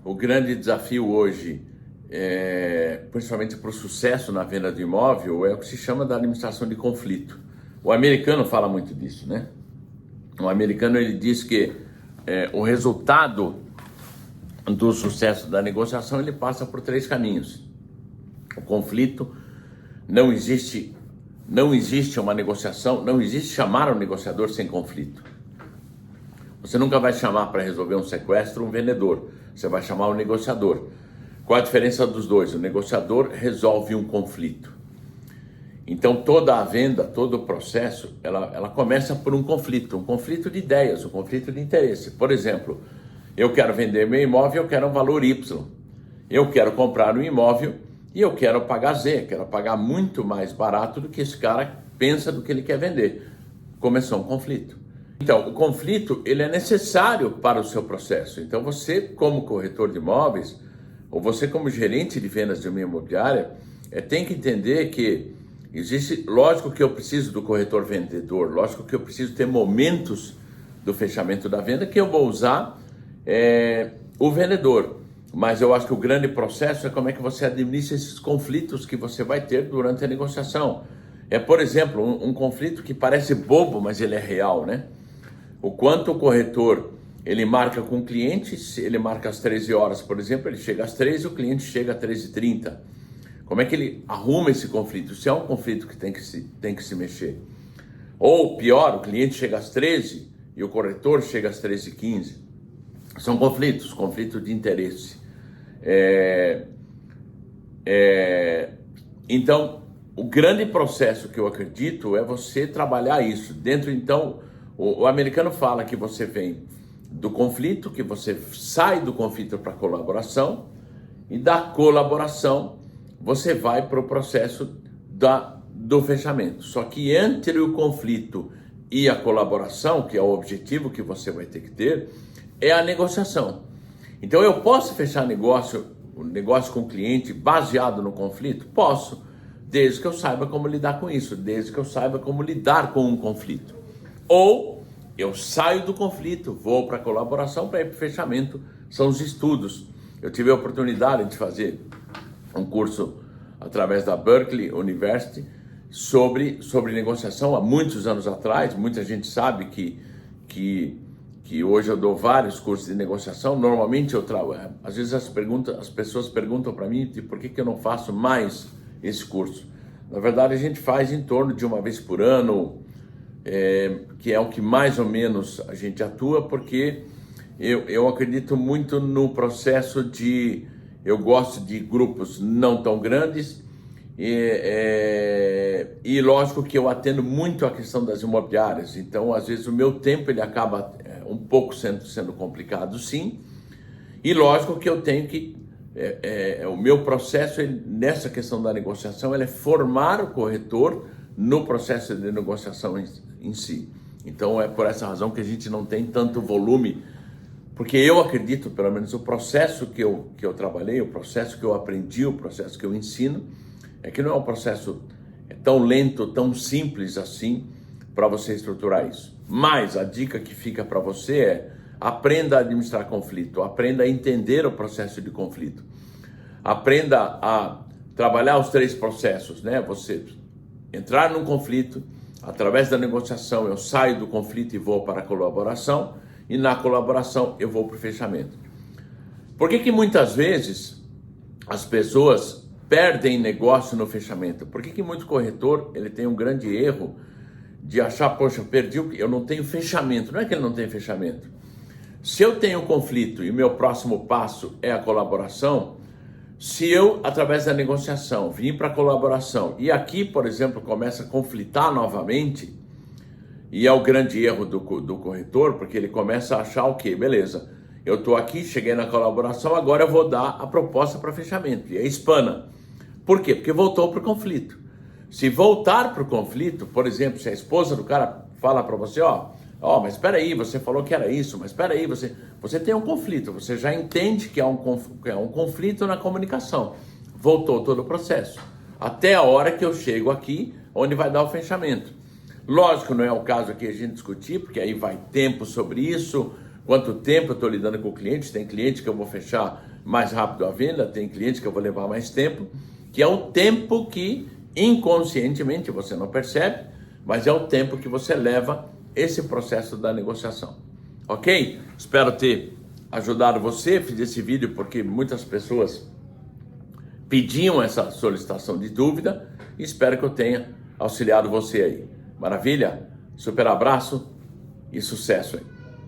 o grande desafio hoje, principalmente para o sucesso na venda de imóvel, é o que se chama da administração de conflito. O americano fala muito disso, né? O americano, ele diz que o resultado do sucesso da negociação, ele passa por 3 caminhos. O conflito, não existe uma negociação, não existe chamar um negociador sem conflito. Você nunca vai chamar para resolver um sequestro um vendedor, você vai chamar um negociador. Qual a diferença dos dois? O negociador resolve um conflito. Então toda a venda, todo o processo, ela começa por um conflito de ideias, um conflito de interesse. Por exemplo, eu quero vender meu imóvel, eu quero um valor Y. Eu quero comprar um imóvel e eu quero pagar Z, quero pagar muito mais barato do que esse cara pensa do que ele quer vender. Começou um conflito. Então, o conflito, ele é necessário para o seu processo. Então, você como corretor de imóveis, ou você como gerente de vendas de uma imobiliária, tem que entender que existe, lógico que eu preciso do corretor vendedor, lógico que eu preciso ter momentos do fechamento da venda que eu vou usar o vendedor. Mas eu acho que o grande processo é como é que você administra esses conflitos que você vai ter durante a negociação. Por exemplo, um conflito que parece bobo, mas ele é real, né? O quanto o corretor, ele marca com o cliente, se ele marca às 13 horas, por exemplo, ele chega às 13 e o cliente chega às 13h30. Como é que ele arruma esse conflito? Se é um conflito que tem que se mexer. Ou pior, o cliente chega às 13 e o corretor chega às 13h15. São conflitos de interesse. Então, o grande processo que eu acredito é você trabalhar isso. Então, o americano fala que você vem do conflito, que você sai do conflito para a colaboração, e da colaboração você vai para o processo do fechamento. Só que entre o conflito e a colaboração, que é o objetivo que você vai ter que ter, é a negociação. Então eu posso fechar um negócio com o cliente baseado no conflito? Posso, desde que eu saiba como lidar com isso, desde que eu saiba como lidar com um conflito. Ou eu saio do conflito, vou para a colaboração para ir para o fechamento, são os estudos. Eu tive a oportunidade de fazer um curso através da Berkeley University sobre negociação há muitos anos atrás. Muita gente sabe que hoje eu dou vários cursos de negociação. Normalmente às vezes as pessoas perguntam para mim de por que eu não faço mais esse curso. Na verdade, a gente faz em torno de uma vez por ano, que é o que mais ou menos a gente atua, porque eu acredito muito no processo eu gosto de grupos não tão grandes e lógico que eu atendo muito a questão das imobiliárias. Então, às vezes, o meu tempo ele acaba um pouco sendo complicado, sim. E lógico que eu tenho que... o meu processo nessa questão da negociação é formar o corretor no processo de negociação em si. Então, é por essa razão que a gente não tem tanto volume, porque eu acredito, pelo menos o processo que eu trabalhei, o processo que eu aprendi, o processo que eu ensino, é que não é um processo tão lento, tão simples assim para você estruturar isso. Mas a dica que fica para você é: aprenda a administrar conflito, aprenda a entender o processo de conflito, aprenda a trabalhar os 3 processos, né? Você entrar num conflito, através da negociação eu saio do conflito e vou para a colaboração, e na colaboração eu vou para o fechamento. Por que muitas vezes as pessoas perdem negócio no fechamento? Por que muito corretor ele tem um grande erro de achar, poxa, eu não tenho fechamento? Não é que ele não tem fechamento. Se eu tenho um conflito e o meu próximo passo é a colaboração, se eu, através da negociação, vim para a colaboração e aqui, por exemplo, começa a conflitar novamente, e é o grande erro do corretor, porque ele começa a achar o quê? Beleza, eu estou aqui, cheguei na colaboração, agora eu vou dar a proposta para fechamento. E aí espana. Por quê? Porque voltou para o conflito. Se voltar para o conflito, por exemplo, se a esposa do cara fala para você, mas espera aí, você falou que era isso, mas espera aí, você tem um conflito, você já entende que é um conflito na comunicação. Voltou todo o processo. Até a hora que eu chego aqui, onde vai dar o fechamento. Lógico, não é o caso aqui a gente discutir, porque aí vai tempo sobre isso, quanto tempo eu estou lidando com o cliente. Tem cliente que eu vou fechar mais rápido a venda, tem clientes que eu vou levar mais tempo, que é o tempo que inconscientemente você não percebe, mas é o tempo que você leva esse processo da negociação. Ok? Espero ter ajudado você. Fiz esse vídeo porque muitas pessoas pediam essa solicitação de dúvida e espero que eu tenha auxiliado você aí. Maravilha? Super abraço e sucesso aí.